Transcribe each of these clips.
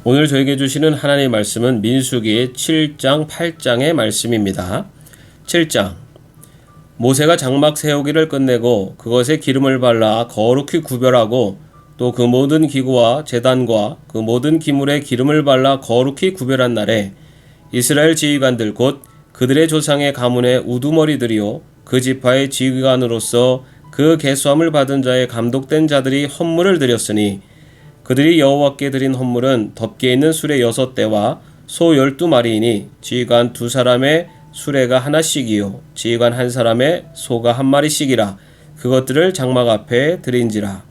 오늘 저에게 주시는 하나님의 말씀은 민수기 7장 8장의 말씀입니다. 7장 모세가 장막 세우기를 끝내고 그것에 기름을 발라 거룩히 구별하고 또 그 모든 기구와 제단과 그 모든 기물에 기름을 발라 거룩히 구별한 날에 이스라엘 지휘관들 곧 그들의 조상의 가문의 우두머리들이요 그 지파의 지휘관으로서 그 계수함을 받은 자의 감독된 자들이 헌물을 드렸으니 그들이 여호와께 드린 헌물은 덮개 있는 수레 6대와 소 12마리이니 지휘관 2사람의 수레가 하나씩이요 지휘관 1사람의 소가 1마리씩이라 그것들을 장막 앞에 드린지라.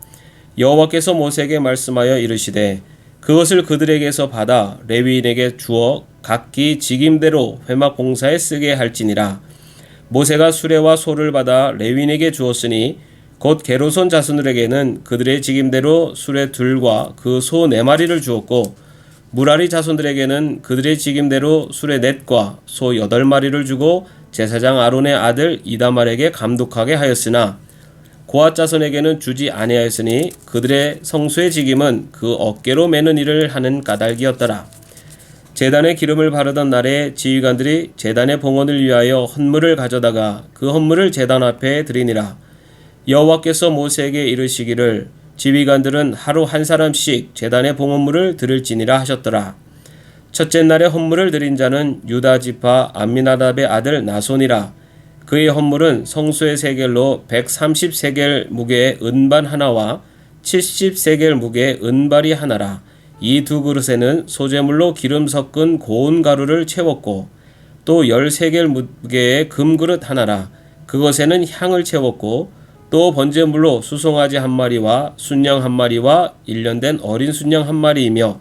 여호와께서 모세에게 말씀하여 이르시되 그것을 그들에게서 받아 레위인에게 주어 각기 직임대로 회막 봉사에 쓰게 할지니라. 모세가 수레와 소를 받아 레위인에게 주었으니 곧 게르손 자손들에게는 그들의 직임대로 수레 2과 그 소 4마리를 주었고 무라리 자손들에게는 그들의 직임대로 수레 4과 소 8마리를 주고 제사장 아론의 아들 이다말에게 감독하게 하였으나 고앗 자손에게는 주지 아니하였으니 그들의 성소의 직임은 그 어깨로 매는 일을 하는 까닭이었더라. 제단에 기름을 바르던 날에 지휘관들이 제단의 봉헌을 위하여 헌물을 가져다가 그 헌물을 제단 앞에 드리니라. 여호와께서 모세에게 이르시기를 지휘관들은 하루 1사람씩 제단의 봉헌물을 드릴지니라 하셨더라. 첫째 날에 헌물을 드린 자는 유다 지파 암미나답의 아들 나손이라. 그의 헌물은 성소의 세겔로 130세겔 무게의 은반 하나와 70세겔 무게의 은발이 하나라. 이 2 그릇에는 소재물로 기름 섞은 고운 가루를 채웠고 또 10세겔 무게의 금그릇 하나라. 그것에는 향을 채웠고 또 번제물로 수송아지 1마리와 순양 1마리와 1년 된 어린 순양 1마리이며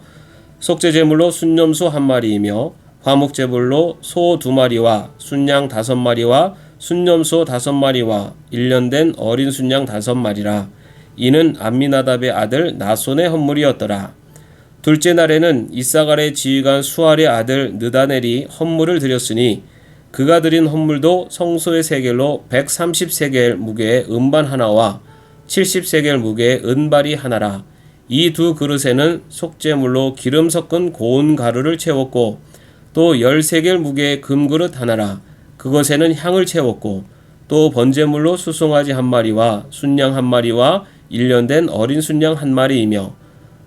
속죄제물로 순념소 1마리이며 화목제물로 소 2마리와 순양 5마리와 순념소 5마리와 1년 된 어린 순양 5마리라. 이는 암미나답의 아들 나손의 헌물이었더라. 둘째 날에는 이사갈의 지휘관 수알의 아들 느다넬이 헌물을 드렸으니 그가 드린 헌물도 성소의 세겔로 130세겔 무게의 은반 하나와 70세겔 무게의 은발이 하나라. 이 2 그릇에는 속죄물로 기름 섞은 고운 가루를 채웠고 또 10세겔 무게의 금그릇 하나라. 그것에는 향을 채웠고 또 번제물로 수송아지 1마리와 순양 1마리와 1년 된 어린 순양 1마리이며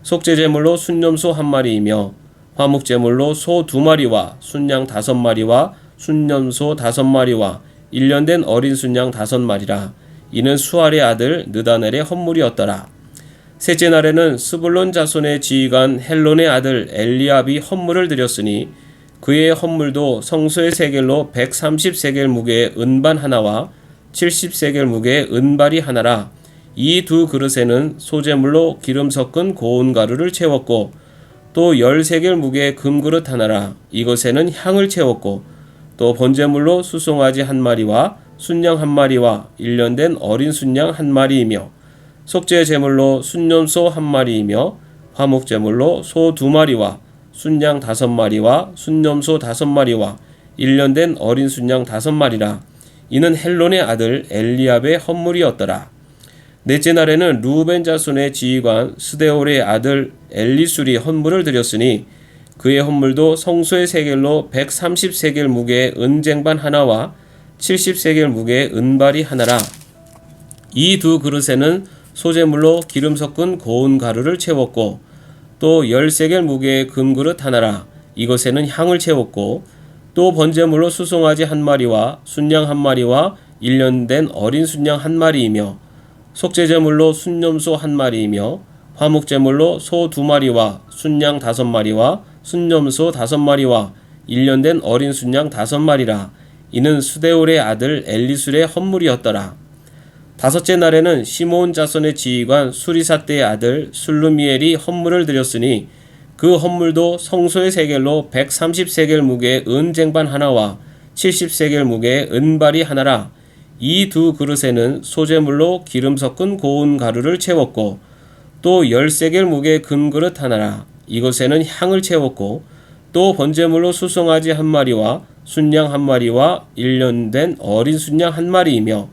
속죄제물로 순념소 1마리이며 화목제물로 소 2마리와 순양 5마리와 순념소 5마리와 1년 된 어린 순양 5마리라. 이는 수알의 아들 느다넬의 헌물이었더라. 셋째 날에는 스불론 자손의 지휘관 헬론의 아들 엘리압이 헌물을 드렸으니 그의 헌물도 성소의 세겔로 130세겔 무게의 은반 하나와 70세겔 무게의 은발이 하나라. 이 2 그릇에는 소재물로 기름 섞은 고운 가루를 채웠고 또 10세겔 무게의 금그릇 하나라. 이것에는 향을 채웠고 또 번제물로 수송아지 1마리와 순양 1마리와 1년 된 어린 순양 1마리이며 속죄 제물로 순념소 1마리이며 화목제물로 소 2마리와 순양 5마리와 순념소 5마리와 1년 된 어린 순양 5마리라. 이는 헬론의 아들 엘리압의 헌물이었더라. 넷째 날에는 루벤 자손의 지휘관 스데올의 아들 엘리술이 헌물을 드렸으니 그의 헌물도 성소의 세겔로 130세겔 무게의 은쟁반 하나와 70세겔 무게의 은발이 하나라. 이 2 그릇에는 소재물로 기름 섞은 고운 가루를 채웠고 또 10세겔 무게의 금그릇 하나라. 이것에는 향을 채웠고 또 번제물로 수송아지 1마리와 순양 1마리와 1년 된 어린 순양 1마리이며 속죄제물로 순념소 1마리이며 화목제물로 소 2마리와 순양 5마리와 순념소 5마리와 1년 된 어린 순양 5마리라. 이는 스데올의 아들 엘리술의 헌물이었더라. 다섯째 날에는 시므온 자손의 지휘관 수리사떼의 아들 술루미엘이 헌물을 드렸으니 그 헌물도 성소의 세겔로 130세겔 무게의 은쟁반 하나와 70세겔 무게의 은발이 하나라. 이 2 그릇에는 소재물로 기름 섞은 고운 가루를 채웠고 또 10세겔 무게의 금그릇 하나라. 이것에는 향을 채웠고 또 번제물로 수송아지 1마리와 순양 1마리와 1년 된 어린 순양 1마리이며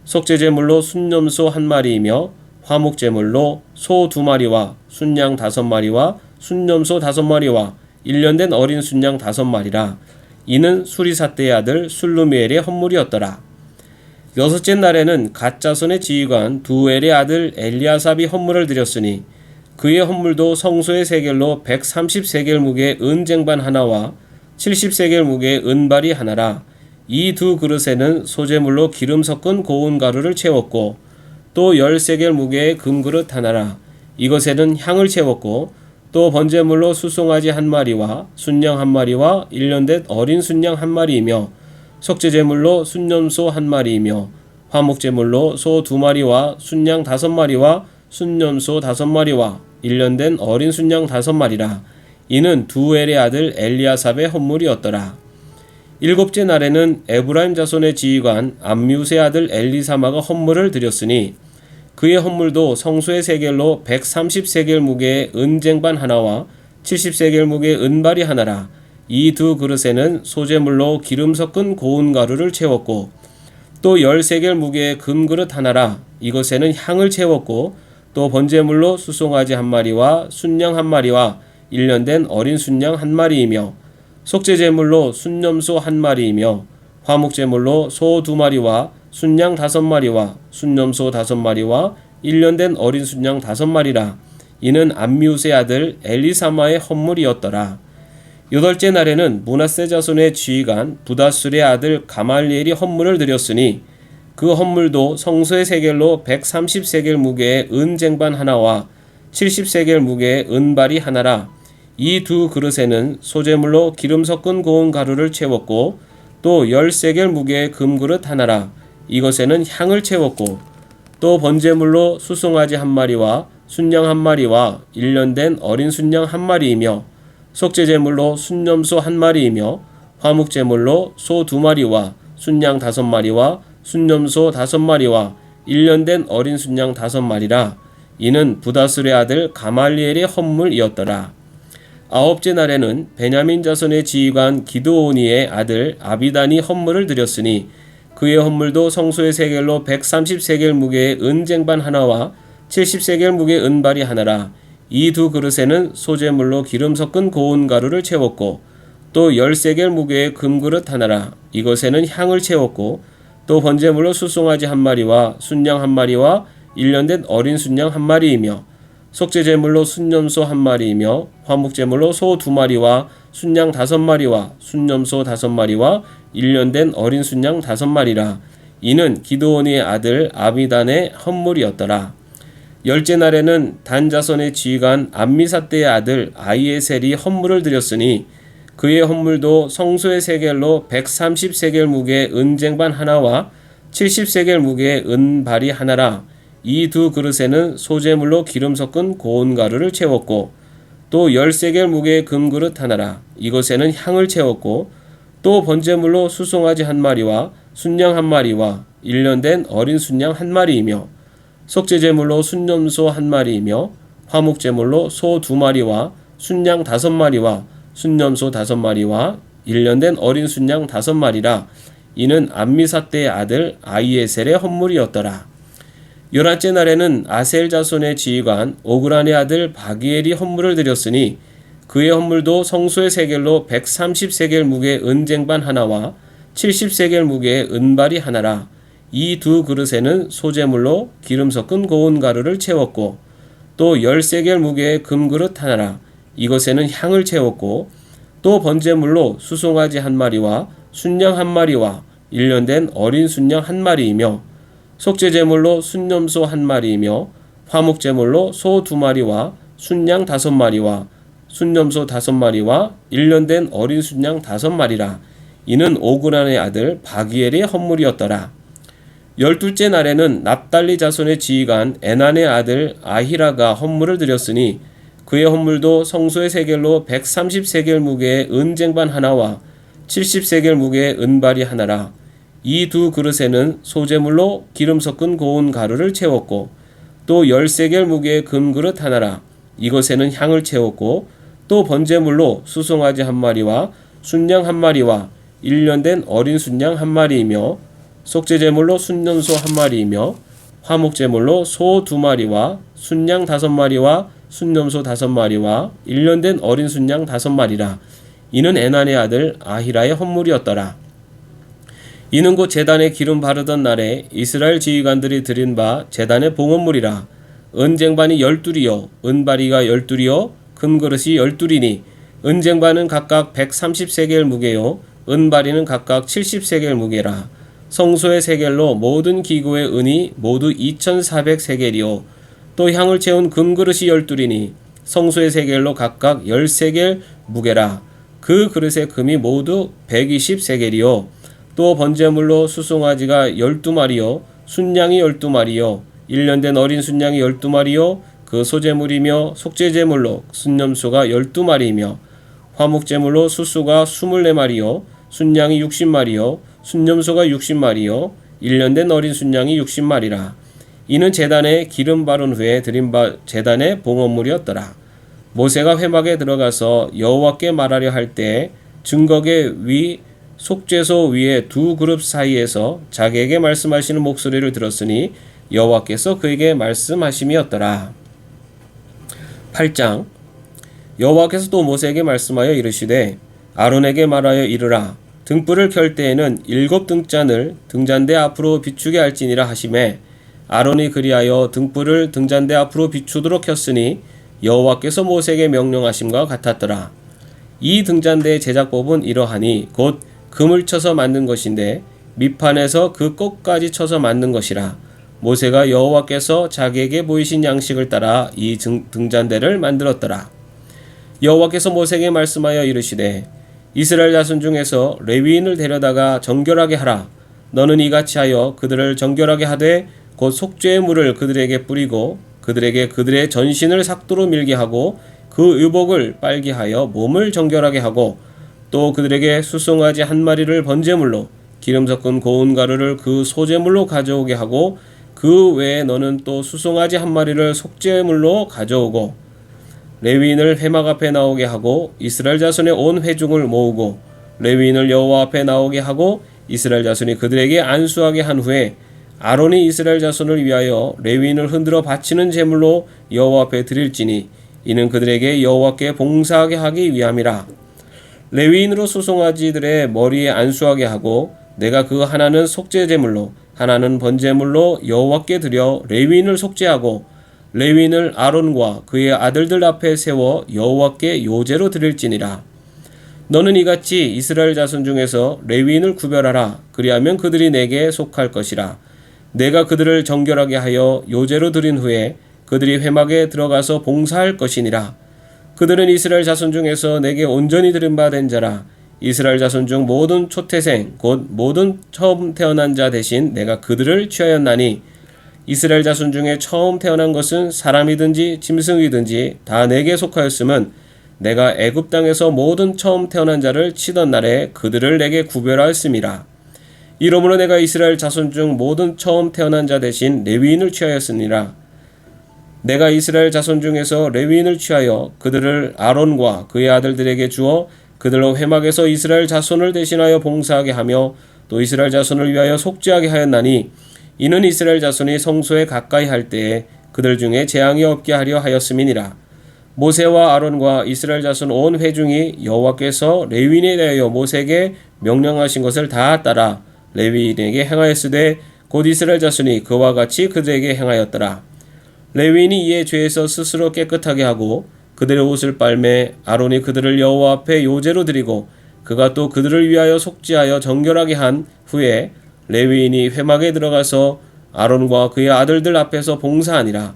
속죄제물로 순념소 1마리이며 화목제물로 소 2마리와 순양 5마리와 순념소 5마리와 1년 된 어린 순양 5마리라. 이는 수리사 때의 아들 술루미엘의 헌물이었더라. 여섯째 날에는 갓 자손의 지휘관 두엘의 아들 엘리아삽이 헌물을 드렸으니 그의 헌물도 성소의 세겔로 130세겔 무게의 은쟁반 하나와 70세겔 무게의 은발이 하나라. 이 두 그릇에는 소재물로 기름 섞은 고운 가루를 채웠고 또 10세겔 무게의 금그릇 하나라. 이것에는 향을 채웠고 또 번제물로 수송아지 1마리와 순양 1마리와 1년 된 어린 순양 1마리이며 속죄제물로 순념소 1마리이며 화목제물로 소 2마리와 순양 5마리와 순념소 5마리와 1년 된 어린 순양 5마리라. 이는 두엘의 아들 엘리아삽의 헌물이었더라. 일곱째 날에는 에브라임 자손의 지휘관 암미우스의 아들 엘리사마가 헌물을 드렸으니 그의 헌물도 성소의 세겔로 130세겔 무게의 은쟁반 하나와 70세겔 무게의 은발이 하나라. 이 두 그릇에는 소재물로 기름 섞은 고운 가루를 채웠고 또 10세겔 무게의 금그릇 하나라. 이것에는 향을 채웠고 또 번제물로 수송아지 1마리와 순양 1마리와 1년 된 어린 순양 1마리이며 속죄제물로 순념소 1마리이며 화목제물로 소 2마리와 순양 5마리와 순념소 5마리와 1년 된 어린 순양 5마리라. 이는 암미우스의 아들 엘리사마의 헌물이었더라. 여덟째 날에는 므낫세 자손의 지휘관 부다술의 아들 가말리엘이 헌물을 드렸으니 그 헌물도 성소의 세겔로 130세겔 무게의 은쟁반 하나와 70세겔 무게의 은발이 하나라. 이 두 그릇에는 소재물로 기름 섞은 고운 가루를 채웠고 또 10세겔 무게의 금그릇 하나라. 이것에는 향을 채웠고 또 번제물로 수송아지 1마리와 순양 1마리와 1년 된 어린 순양 1마리이며 속죄제물로 순념소 1마리이며 화목제물로 소 2마리와 순양 5마리와 순념소 5마리와 1년 된 어린 순양 5마리라. 이는 부다술의 아들 가말리엘의 헌물이었더라. 아홉째 날에는 베냐민 자손의 지휘관 기드오니의 아들 아비단이 헌물을 드렸으니 그의 헌물도 성소의 세겔로 130세겔 무게의 은쟁반 하나와 70세겔 무게의 은발이 하나라. 이 두 그릇에는 소재물로 기름 섞은 고운 가루를 채웠고 또 10세겔 무게의 금그릇 하나라. 이것에는 향을 채웠고 또 번제물로 수송아지 1마리와 순양 1마리와 1년 된 어린 순양 1마리이며 속죄제물로 순념소 1마리이며 화목제물로 소 2마리와 순양 5마리와 순념소 5마리와 1년 된 어린 순양 5마리라. 이는 기드온의 아들 아비단의 헌물이었더라. 열째 날에는 단 자손의 지휘관 암미사대의 아들 아이에셀이 헌물을 드렸으니 그의 헌물도 성소의 세겔로 130세겔 무게의 은쟁반 하나와 70세겔 무게의 은발이 하나라. 이 두 그릇에는 소재물로 기름 섞은 고운 가루를 채웠고 또 10세겔 무게의 금그릇 하나라. 이것에는 향을 채웠고 또 번제물로 수송아지 1마리와 순양 1마리와 1년 된 어린 순양 1마리이며 속죄제물로 순념소 1마리이며 화목제물로 소 2마리와 순양 5마리와 순념소 5마리와 1년 된 어린 순양 5마리라. 이는 암미사대의 아들 아이에셀의 헌물이었더라. 열한째 날에는 아셀 자손의 지휘관 오그란의 아들 바기엘이 헌물을 드렸으니 그의 헌물도 성소의 세겔로 130세겔 무게의 은쟁반 하나와 70세겔 무게의 은발이 하나라. 이 두 그릇에는 소재물로 기름 섞은 고운 가루를 채웠고 또 10세겔 무게의 금그릇 하나라. 이것에는 향을 채웠고 또 번제물로 수송아지 1마리와 순양 1마리와 1년 된 어린 순양 1마리이며 속죄제물로 순념소 1마리이며 화목제물로 소 2마리와 순양 5마리와 순념소 5마리와 1년 된 어린 순양 5마리라. 이는 오그란의 아들 바기엘의 헌물이었더라. 12째 날에는 납달리 자손의 지휘관 에난의 아들 아히라가 헌물을 드렸으니 그의 헌물도 성소의 세겔로 130세겔 무게의 은쟁반 하나와 70세겔 무게의 은발이 하나라. 이 두 그릇에는 소재물로 기름 섞은 고운 가루를 채웠고 또 10세겔 무게의 금그릇 하나라. 이것에는 향을 채웠고 또 번제물로 수송아지 1마리와 순양 1마리와 1년 된 어린 순양 1마리이며 속죄제물로 순념소 1마리이며 화목제물로 소 2마리와 순양 5마리와 순념소 5마리와 1년 된 어린 순양 5마리라. 이는 에난의 아들 아히라의 헌물이었더라. 이는 곧 제단에 기름 바르던 날에 이스라엘 지휘관들이 드린 바 제단의 봉헌물이라. 은쟁반이 12이요 은바리가 12이요 금그릇이 12이니 은쟁반은 각각 130세겔 무게요 은바리는 각각 70세겔 무게라. 성소의 세겔로 모든 기구의 은이 모두 2400세겔이요 또 향을 채운 금그릇이 12이니 성소의 세겔로 각각 10세겔 무게라. 그 그릇의 금이 모두 120세겔이요 또 번제물로 수송아지가 12마리요 순양이 12마리요 1년 된 어린 순양이 12마리요 그 소제물이며 속죄제물로 순념소가 12마리이며 화목제물로 수수가 24마리요 순양이 60마리요 순념소가 60마리요 1년 된 어린 순양이 60마리라. 이는 제단에 기름 바른 후에 드린 바 제단의 봉헌물이었더라. 모세가 회막에 들어가서 여호와께 말하려 할 때 증거계 위 속죄소 위에 두 그룹 사이에서 자기에게 말씀하시는 목소리를 들었으니 여호와께서 그에게 말씀하심이었더라. 8장. 여호와께서 또 모세에게 말씀하여 이르시되 아론에게 말하여 이르라. 등불을 켤 때에는 7 등잔을 등잔대 앞으로 비추게 할지니라 하시매 아론이 그리하여 등불을 등잔대 앞으로 비추도록 켰으니 여호와께서 모세에게 명령하심과 같았더라. 이 등잔대의 제작법은 이러하니 곧 금을 쳐서 만든 것인데 밑판에서 그 끝까지 쳐서 만든 것이라. 모세가 여호와께서 자기에게 보이신 양식을 따라 이 등잔대를 만들었더라. 여호와께서 모세에게 말씀하여 이르시되 이스라엘 자손 중에서 레위인을 데려다가 정결하게 하라. 너는 이같이 하여 그들을 정결하게 하되 곧 속죄의 물을 그들에게 뿌리고 그들에게 그들의 전신을 삭도로 밀게 하고 그 의복을 빨게 하여 몸을 정결하게 하고 또 그들에게 수송아지 1마리를 번제물로 기름 섞은 고운 가루를 그 소제물로 가져오게 하고 그 외에 너는 또 수송아지 1마리를 속죄물로 가져오고 레위인을 회막 앞에 나오게 하고 이스라엘 자손의 온 회중을 모으고 레위인을 여호와 앞에 나오게 하고 이스라엘 자손이 그들에게 안수하게 한 후에 아론이 이스라엘 자손을 위하여 레위인을 흔들어 바치는 제물로 여호와 앞에 드릴지니 이는 그들에게 여호와께 봉사하게 하기 위함이라. 레위인으로 수송아지들의 머리에 안수하게 하고 내가 그 하나는 속죄제물로 하나는 번제물로 여호와께 드려 레위인을 속죄하고 레위인을 아론과 그의 아들들 앞에 세워 여호와께 요제로 드릴지니라. 너는 이같이 이스라엘 자손 중에서 레위인을 구별하라. 그리하면 그들이 내게 속할 것이라. 내가 그들을 정결하게 하여 요제로 드린 후에 그들이 회막에 들어가서 봉사할 것이니라. 그들은 이스라엘 자손 중에서 내게 온전히 들은 바 된 자라. 이스라엘 자손 중 모든 초태생 곧 모든 처음 태어난 자 대신 내가 그들을 취하였나니 이스라엘 자손 중에 처음 태어난 것은 사람이든지 짐승이든지 다 내게 속하였음은 내가 애굽 땅에서 모든 처음 태어난 자를 치던 날에 그들을 내게 구별하였음이라. 이러므로 내가 이스라엘 자손 중 모든 처음 태어난 자 대신 레위인을 취하였으니라. 내가 이스라엘 자손 중에서 레위인을 취하여 그들을 아론과 그의 아들들에게 주어 그들로 회막에서 이스라엘 자손을 대신하여 봉사하게 하며 또 이스라엘 자손을 위하여 속죄하게 하였나니 이는 이스라엘 자손이 성소에 가까이 할 때에 그들 중에 재앙이 없게 하려 하였음이니라. 모세와 아론과 이스라엘 자손 온 회중이 여호와께서 레위인에 대하여 모세에게 명령하신 것을 다 따라 레위인에게 행하였으되 곧 이스라엘 자손이 그와 같이 그들에게 행하였더라. 레위인이 이에 죄에서 스스로 깨끗하게 하고 그들의 옷을 빨매 아론이 그들을 여호와 앞에 요제로 드리고 그가 또 그들을 위하여 속죄하여 정결하게 한 후에 레위인이 회막에 들어가서 아론과 그의 아들들 앞에서 봉사하니라.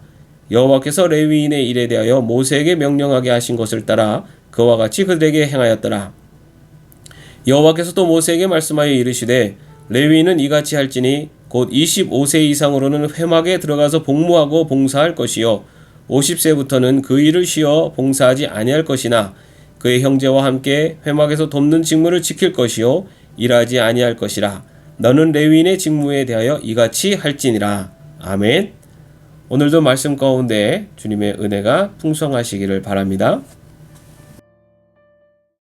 여호와께서 레위인의 일에 대하여 모세에게 명령하게 하신 것을 따라 그와 같이 그들에게 행하였더라. 여호와께서 또 모세에게 말씀하여 이르시되 레위인은 이같이 할지니 곧 25세 이상으로는 회막에 들어가서 복무하고 봉사할 것이요 50세부터는 그 일을 쉬어 봉사하지 아니할 것이나 그의 형제와 함께 회막에서 돕는 직무를 지킬 것이요 일하지 아니할 것이라. 너는 레위인의 직무에 대하여 이같이 할지니라. 아멘. 오늘도 말씀 가운데 주님의 은혜가 풍성하시기를 바랍니다.